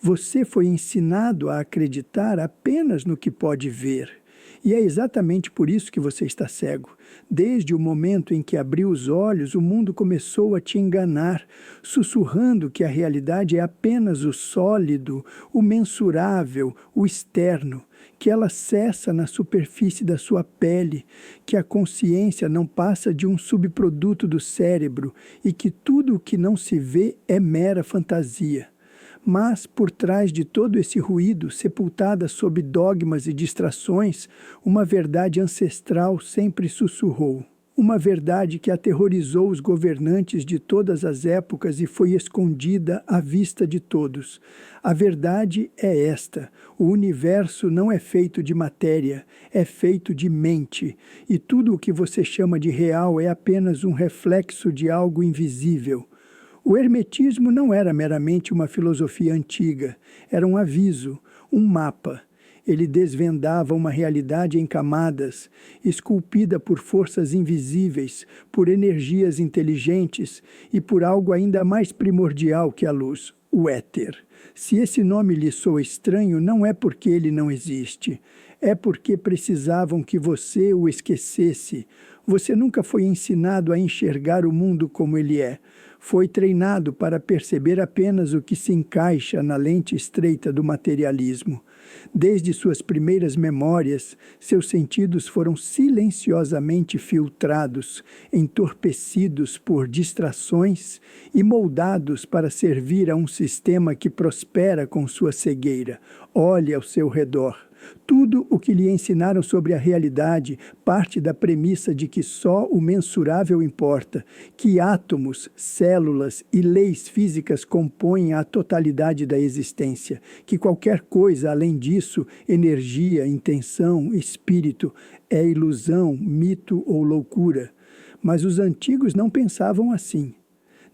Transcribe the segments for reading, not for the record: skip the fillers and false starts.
Você foi ensinado a acreditar apenas no que pode ver. E é exatamente por isso que você está cego. Desde o momento em que abriu os olhos, o mundo começou a te enganar, sussurrando que a realidade é apenas o sólido, o mensurável, o externo, que ela cessa na superfície da sua pele, que a consciência não passa de um subproduto do cérebro e que tudo o que não se vê é mera fantasia. Mas, por trás de todo esse ruído, sepultada sob dogmas e distrações, uma verdade ancestral sempre sussurrou. Uma verdade que aterrorizou os governantes de todas as épocas e foi escondida à vista de todos. A verdade é esta: o universo não é feito de matéria, é feito de mente, e tudo o que você chama de real é apenas um reflexo de algo invisível. O hermetismo não era meramente uma filosofia antiga, era um aviso, um mapa. Ele desvendava uma realidade em camadas, esculpida por forças invisíveis, por energias inteligentes e por algo ainda mais primordial que a luz, o éter. Se esse nome lhe soa estranho, não é porque ele não existe, é porque precisavam que você o esquecesse. Você nunca foi ensinado a enxergar o mundo como ele é. Foi treinado para perceber apenas o que se encaixa na lente estreita do materialismo. Desde suas primeiras memórias, seus sentidos foram silenciosamente filtrados, entorpecidos por distrações e moldados para servir a um sistema que prospera com sua cegueira. Olhe ao seu redor. Tudo o que lhe ensinaram sobre a realidade parte da premissa de que só o mensurável importa, que átomos, células e leis físicas compõem a totalidade da existência, que qualquer coisa além disso, energia, intenção, espírito, é ilusão, mito ou loucura. Mas os antigos não pensavam assim.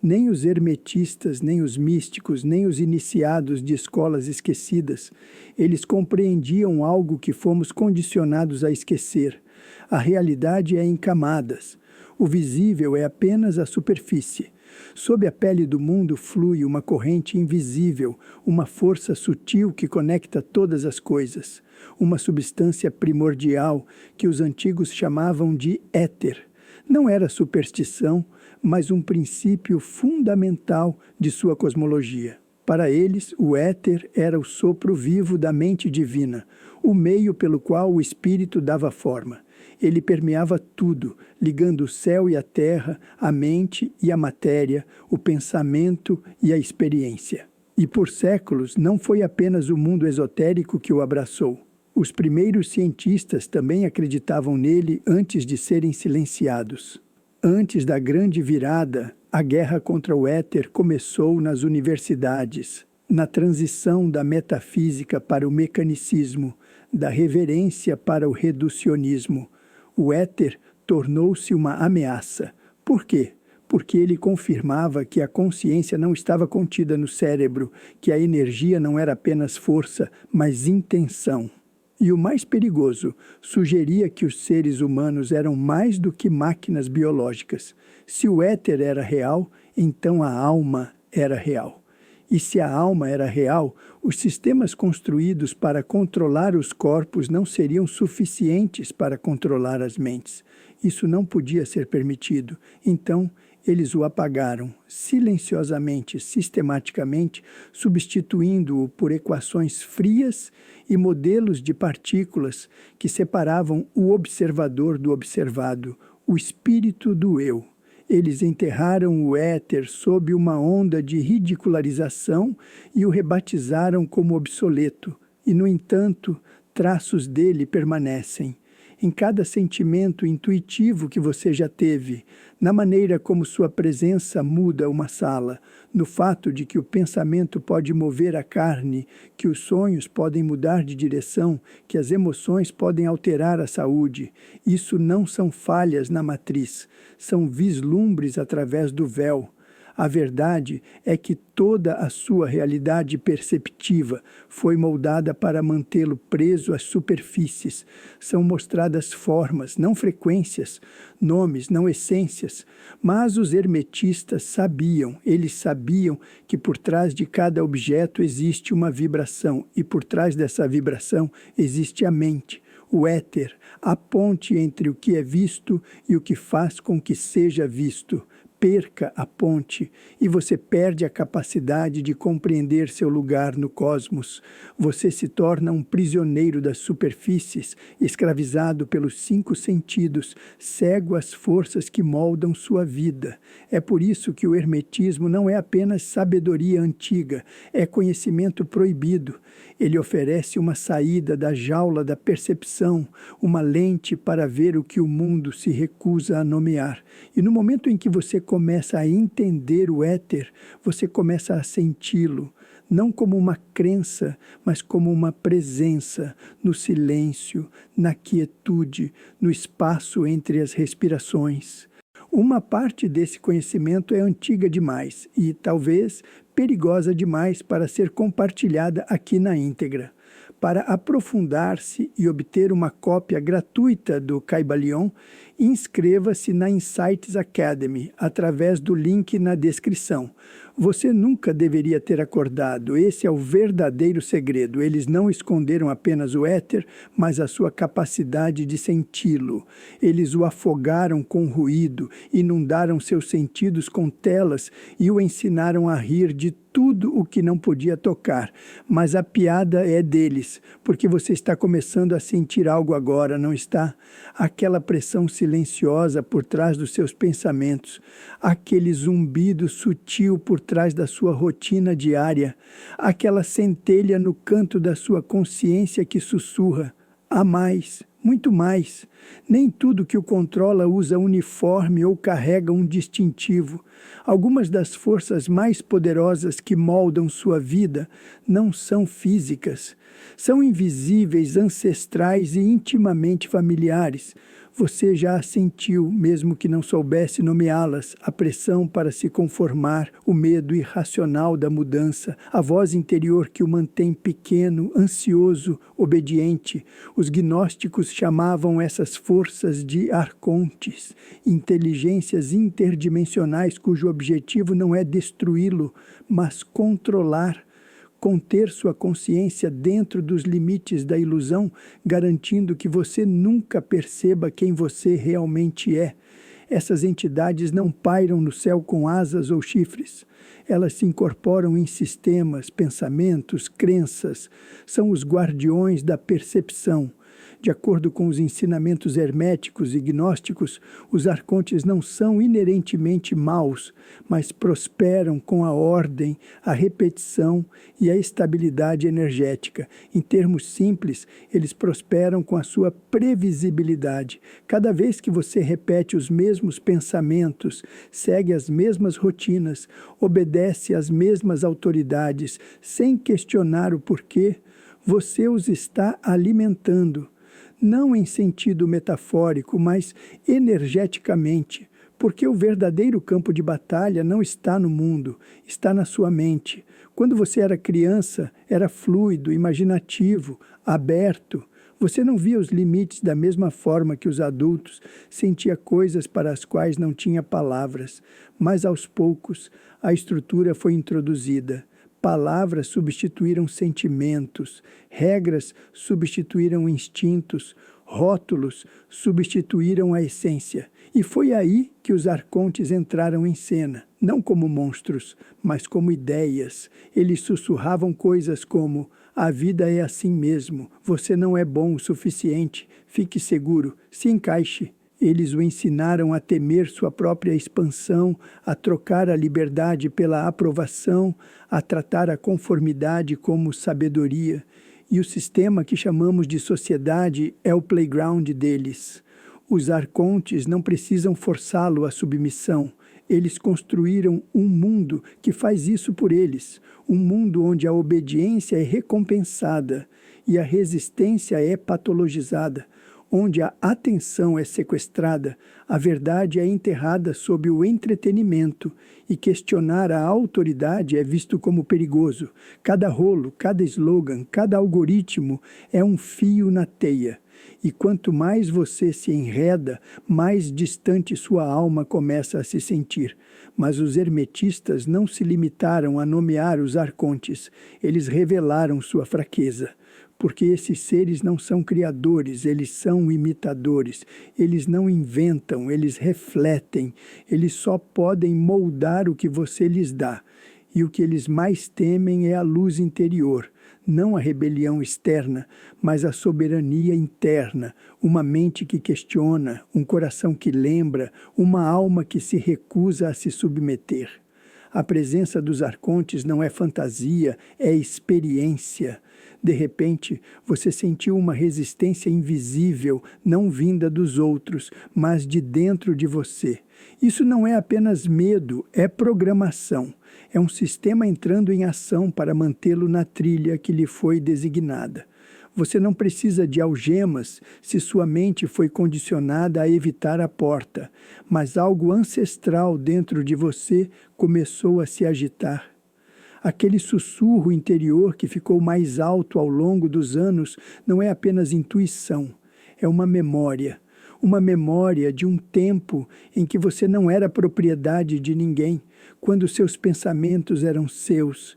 Nem os hermetistas, nem os místicos, nem os iniciados de escolas esquecidas. Eles compreendiam algo que fomos condicionados a esquecer. A realidade é em camadas. O visível é apenas a superfície. Sob a pele do mundo flui uma corrente invisível, uma força sutil que conecta todas as coisas. Uma substância primordial que os antigos chamavam de éter. Não era superstição, mas um princípio fundamental de sua cosmologia. Para eles, o éter era o sopro vivo da mente divina, o meio pelo qual o espírito dava forma. Ele permeava tudo, ligando o céu e a terra, a mente e a matéria, o pensamento e a experiência. E por séculos não foi apenas o mundo esotérico que o abraçou. Os primeiros cientistas também acreditavam nele antes de serem silenciados. Antes da grande virada, a guerra contra o éter começou nas universidades, na transição da metafísica para o mecanicismo, da reverência para o reducionismo. O éter tornou-se uma ameaça. Por quê? Porque ele confirmava que a consciência não estava contida no cérebro, que a energia não era apenas força, mas intenção. E o mais perigoso, sugeria que os seres humanos eram mais do que máquinas biológicas. Se o éter era real, então a alma era real. E se a alma era real, os sistemas construídos para controlar os corpos não seriam suficientes para controlar as mentes. Isso não podia ser permitido. Então, eles o apagaram, silenciosamente, sistematicamente, substituindo-o por equações frias e modelos de partículas que separavam o observador do observado, o espírito do eu. Eles enterraram o éter sob uma onda de ridicularização e o rebatizaram como obsoleto, e, no entanto, traços dele permanecem. Em cada sentimento intuitivo que você já teve, na maneira como sua presença muda uma sala, no fato de que o pensamento pode mover a carne, que os sonhos podem mudar de direção, que as emoções podem alterar a saúde. Isso não são falhas na matriz, são vislumbres através do véu. A verdade é que toda a sua realidade perceptiva foi moldada para mantê-lo preso às superfícies. São mostradas formas, não frequências, nomes, não essências. Mas os hermetistas sabiam, eles sabiam que por trás de cada objeto existe uma vibração, e por trás dessa vibração existe a mente, o éter, a ponte entre o que é visto e o que faz com que seja visto. Perca a ponte e você perde a capacidade de compreender seu lugar no cosmos. Você se torna um prisioneiro das superfícies, escravizado pelos 5 sentidos, cego às forças que moldam sua vida. É por isso que o hermetismo não é apenas sabedoria antiga, é conhecimento proibido. Ele oferece uma saída da jaula da percepção, uma lente para ver o que o mundo se recusa a nomear. E no momento em que você começa a entender o éter, você começa a senti-lo, não como uma crença, mas como uma presença, no silêncio, na quietude, no espaço entre as respirações. Uma parte desse conhecimento é antiga demais e, talvez, perigosa demais para ser compartilhada aqui na íntegra. Para aprofundar-se e obter uma cópia gratuita do Kybalion, inscreva-se na Insights Academy através do link na descrição. Você nunca deveria ter acordado. Esse é o verdadeiro segredo. Eles não esconderam apenas o éter, mas a sua capacidade de senti-lo. Eles o afogaram com ruído, inundaram seus sentidos com telas e o ensinaram a rir de tudo o que não podia tocar. Mas a piada é deles, porque você está começando a sentir algo agora, não está? Aquela pressão silenciosa por trás dos seus pensamentos, aquele zumbido sutil por trás da sua rotina diária, aquela centelha no canto da sua consciência que sussurra: há mais, muito mais. Nem tudo que o controla usa uniforme ou carrega um distintivo. Algumas das forças mais poderosas que moldam sua vida não são físicas. São invisíveis, ancestrais e intimamente familiares. Você já a sentiu, mesmo que não soubesse nomeá-las, a pressão para se conformar, o medo irracional da mudança, a voz interior que o mantém pequeno, ansioso, obediente. Os gnósticos chamavam essas forças de arcontes, inteligências interdimensionais cujo objetivo não é destruí-lo, mas controlar. Conter sua consciência dentro dos limites da ilusão, garantindo que você nunca perceba quem você realmente é. Essas entidades não pairam no céu com asas ou chifres. Elas se incorporam em sistemas, pensamentos, crenças. São os guardiões da percepção. De acordo com os ensinamentos herméticos e gnósticos, os arcontes não são inerentemente maus, mas prosperam com a ordem, a repetição e a estabilidade energética. Em termos simples, eles prosperam com a sua previsibilidade. Cada vez que você repete os mesmos pensamentos, segue as mesmas rotinas, obedece às mesmas autoridades, sem questionar o porquê, você os está alimentando. Não em sentido metafórico, mas energeticamente, porque o verdadeiro campo de batalha não está no mundo, está na sua mente. Quando você era criança, era fluido, imaginativo, aberto. Você não via os limites da mesma forma que os adultos, sentia coisas para as quais não tinha palavras, mas aos poucos a estrutura foi introduzida. Palavras substituíram sentimentos, regras substituíram instintos, rótulos substituíram a essência. E foi aí que os arcontes entraram em cena, não como monstros, mas como ideias. Eles sussurravam coisas como: a vida é assim mesmo, você não é bom o suficiente, fique seguro, se encaixe. Eles o ensinaram a temer sua própria expansão, a trocar a liberdade pela aprovação, a tratar a conformidade como sabedoria. E o sistema que chamamos de sociedade é o playground deles. Os arcontes não precisam forçá-lo à submissão. Eles construíram um mundo que faz isso por eles, um mundo onde a obediência é recompensada e a resistência é patologizada, Onde a atenção é sequestrada, a verdade é enterrada sob o entretenimento e questionar a autoridade é visto como perigoso. Cada rolo, cada slogan, cada algoritmo é um fio na teia. E quanto mais você se enreda, mais distante sua alma começa a se sentir. Mas os hermetistas não se limitaram a nomear os arcontes, eles revelaram sua fraqueza. Porque esses seres não são criadores, eles são imitadores. Eles não inventam, eles refletem. Eles só podem moldar o que você lhes dá. E o que eles mais temem é a luz interior, não a rebelião externa, mas a soberania interna, uma mente que questiona, um coração que lembra, uma alma que se recusa a se submeter. A presença dos arcontes não é fantasia, é experiência. De repente, você sentiu uma resistência invisível, não vinda dos outros, mas de dentro de você. Isso não é apenas medo, é programação. É um sistema entrando em ação para mantê-lo na trilha que lhe foi designada. Você não precisa de algemas se sua mente foi condicionada a evitar a porta, mas algo ancestral dentro de você começou a se agitar. Aquele sussurro interior que ficou mais alto ao longo dos anos não é apenas intuição, é uma memória de um tempo em que você não era propriedade de ninguém, quando seus pensamentos eram seus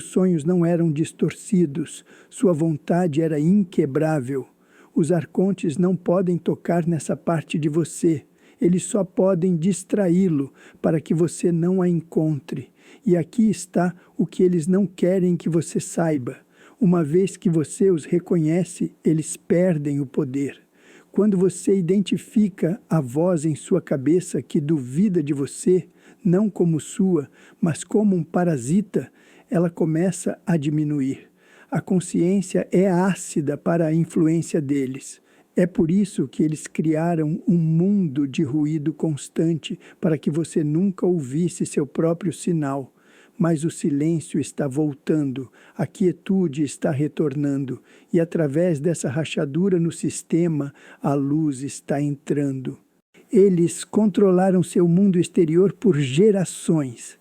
sonhos não eram distorcidos, sua vontade era inquebrável. Os arcontes não podem tocar nessa parte de você, eles só podem distraí-lo para que você não a encontre. E aqui está o que eles não querem que você saiba. Uma vez que você os reconhece, eles perdem o poder. Quando você identifica a voz em sua cabeça que duvida de você, não como sua, mas como um parasita, ela começa a diminuir. A consciência é ácida para a influência deles. É por isso que eles criaram um mundo de ruído constante para que você nunca ouvisse seu próprio sinal. Mas o silêncio está voltando, a quietude está retornando, e através dessa rachadura no sistema, a luz está entrando. Eles controlaram seu mundo exterior por gerações,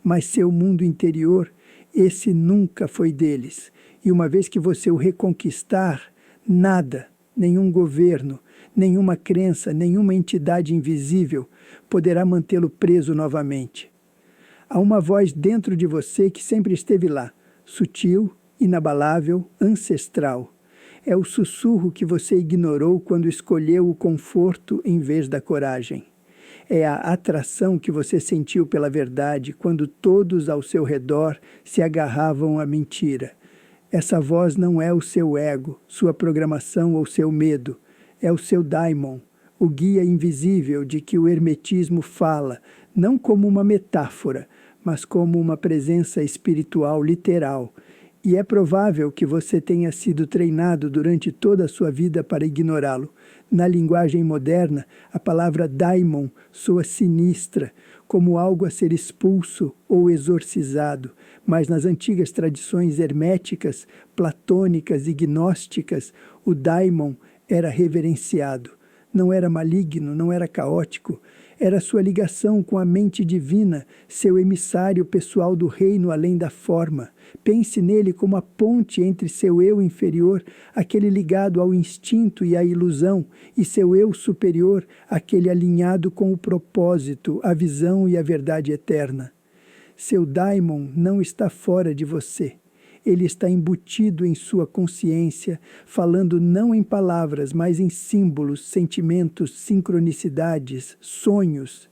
mas seu mundo interior, esse nunca foi deles. E uma vez que você o reconquistar, nada, nenhum governo, nenhuma crença, nenhuma entidade invisível poderá mantê-lo preso novamente. Há uma voz dentro de você que sempre esteve lá, sutil, inabalável, ancestral. É o sussurro que você ignorou quando escolheu o conforto em vez da coragem. É a atração que você sentiu pela verdade quando todos ao seu redor se agarravam à mentira. Essa voz não é o seu ego, sua programação ou seu medo. É o seu daimon, o guia invisível de que o hermetismo fala, não como uma metáfora, mas como uma presença espiritual literal. E é provável que você tenha sido treinado durante toda a sua vida para ignorá-lo. Na linguagem moderna, a palavra daimon soa sinistra, como algo a ser expulso ou exorcizado, mas nas antigas tradições herméticas, platônicas e gnósticas, o daimon era reverenciado. Não era maligno, não era caótico. Era sua ligação com a mente divina, seu emissário pessoal do reino além da forma. Pense nele como a ponte entre seu eu inferior, aquele ligado ao instinto e à ilusão, e seu eu superior, aquele alinhado com o propósito, a visão e a verdade eterna. Seu daimon não está fora de você. Ele está embutido em sua consciência, falando não em palavras, mas em símbolos, sentimentos, sincronicidades, sonhos.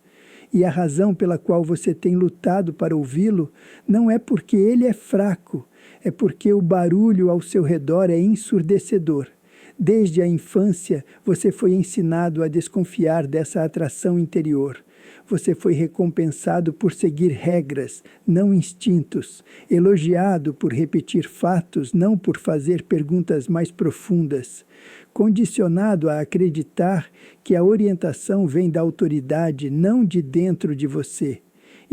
E a razão pela qual você tem lutado para ouvi-lo não é porque ele é fraco, é porque o barulho ao seu redor é ensurdecedor. Desde a infância, você foi ensinado a desconfiar dessa atração interior. Você foi recompensado por seguir regras, não instintos, elogiado por repetir fatos, não por fazer perguntas mais profundas, condicionado a acreditar que a orientação vem da autoridade, não de dentro de você.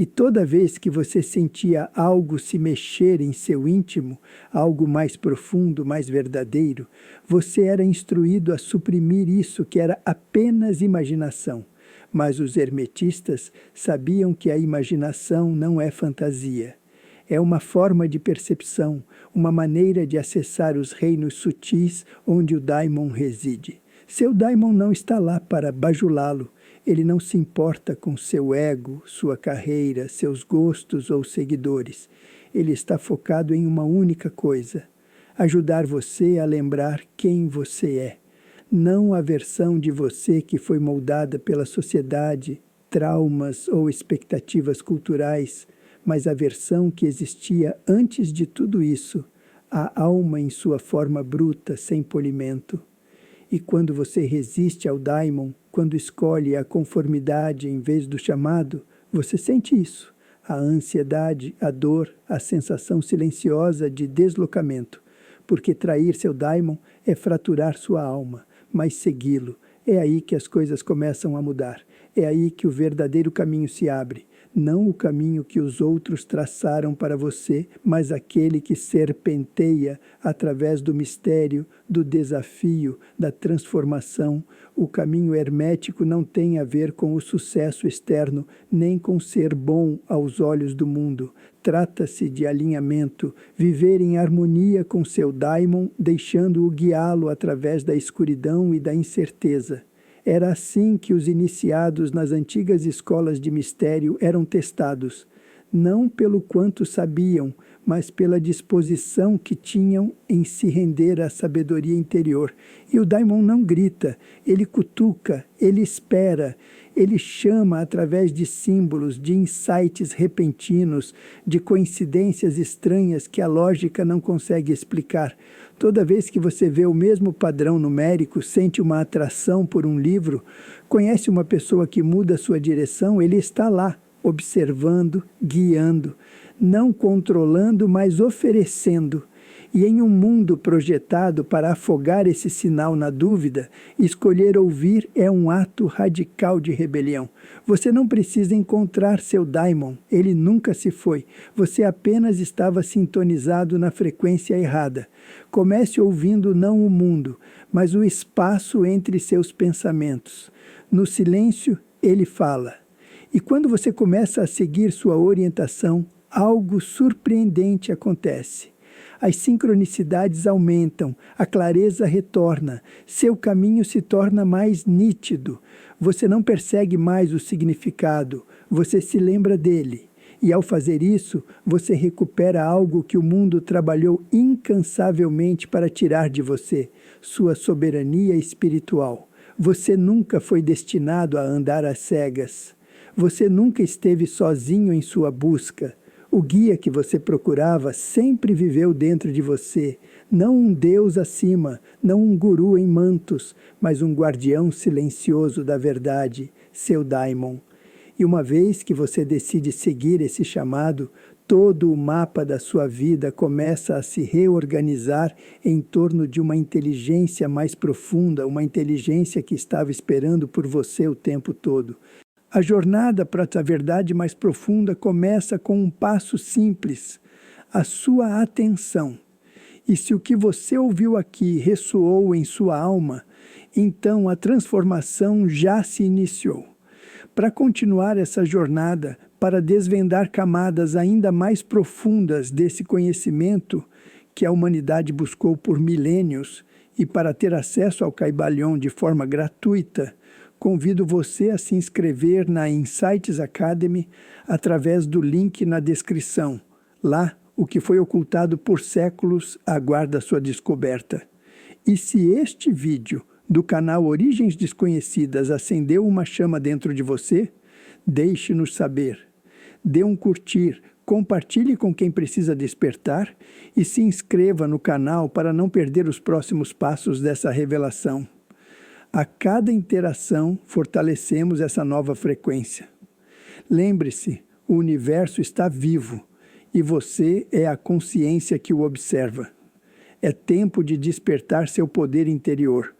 E toda vez que você sentia algo se mexer em seu íntimo, algo mais profundo, mais verdadeiro, você era instruído a suprimir isso que era apenas imaginação. Mas os hermetistas sabiam que a imaginação não é fantasia. É uma forma de percepção, uma maneira de acessar os reinos sutis onde o daimon reside. Seu daimon não está lá para bajulá-lo. Ele não se importa com seu ego, sua carreira, seus gostos ou seguidores. Ele está focado em uma única coisa: ajudar você a lembrar quem você é. Não a versão de você que foi moldada pela sociedade, traumas ou expectativas culturais, mas a versão que existia antes de tudo isso, a alma em sua forma bruta, sem polimento. E quando você resiste ao daimon, quando escolhe a conformidade em vez do chamado, você sente isso, a ansiedade, a dor, a sensação silenciosa de deslocamento, porque trair seu daimon é fraturar sua alma, mas segui-lo, é aí que as coisas começam a mudar, é aí que o verdadeiro caminho se abre. Não o caminho que os outros traçaram para você, mas aquele que serpenteia através do mistério, do desafio, da transformação. O caminho hermético não tem a ver com o sucesso externo, nem com ser bom aos olhos do mundo. Trata-se de alinhamento, viver em harmonia com seu daimon, deixando-o guiá-lo através da escuridão e da incerteza. Era assim que os iniciados nas antigas escolas de mistério eram testados, não pelo quanto sabiam, mas pela disposição que tinham em se render à sabedoria interior. E o daimon não grita, ele cutuca, ele espera, ele chama através de símbolos, de insights repentinos, de coincidências estranhas que a lógica não consegue explicar. Toda vez que você vê o mesmo padrão numérico, sente uma atração por um livro, conhece uma pessoa que muda sua direção, ele está lá, observando, guiando, não controlando, mas oferecendo. E em um mundo projetado para afogar esse sinal na dúvida, escolher ouvir é um ato radical de rebelião. Você não precisa encontrar seu daimon, ele nunca se foi. Você apenas estava sintonizado na frequência errada. Comece ouvindo não o mundo, mas o espaço entre seus pensamentos. No silêncio, ele fala. E quando você começa a seguir sua orientação, algo surpreendente acontece. As sincronicidades aumentam, a clareza retorna, seu caminho se torna mais nítido. Você não persegue mais o significado, você se lembra dele. E ao fazer isso, você recupera algo que o mundo trabalhou incansavelmente para tirar de você, sua soberania espiritual. Você nunca foi destinado a andar às cegas. Você nunca esteve sozinho em sua busca. O guia que você procurava sempre viveu dentro de você, não um Deus acima, não um guru em mantos, mas um guardião silencioso da verdade, seu daimon. E uma vez que você decide seguir esse chamado, todo o mapa da sua vida começa a se reorganizar em torno de uma inteligência mais profunda, uma inteligência que estava esperando por você o tempo todo. A jornada para a verdade mais profunda começa com um passo simples, a sua atenção. E se o que você ouviu aqui ressoou em sua alma, então a transformação já se iniciou. Para continuar essa jornada, para desvendar camadas ainda mais profundas desse conhecimento que a humanidade buscou por milênios e para ter acesso ao Kybalion de forma gratuita, convido você a se inscrever na Insights Academy através do link na descrição. Lá, o que foi ocultado por séculos aguarda sua descoberta. E se este vídeo do canal Origens Desconhecidas acendeu uma chama dentro de você, deixe-nos saber. Dê um curtir, compartilhe com quem precisa despertar e se inscreva no canal para não perder os próximos passos dessa revelação. A cada interação, fortalecemos essa nova frequência. Lembre-se, o universo está vivo e você é a consciência que o observa. É tempo de despertar seu poder interior.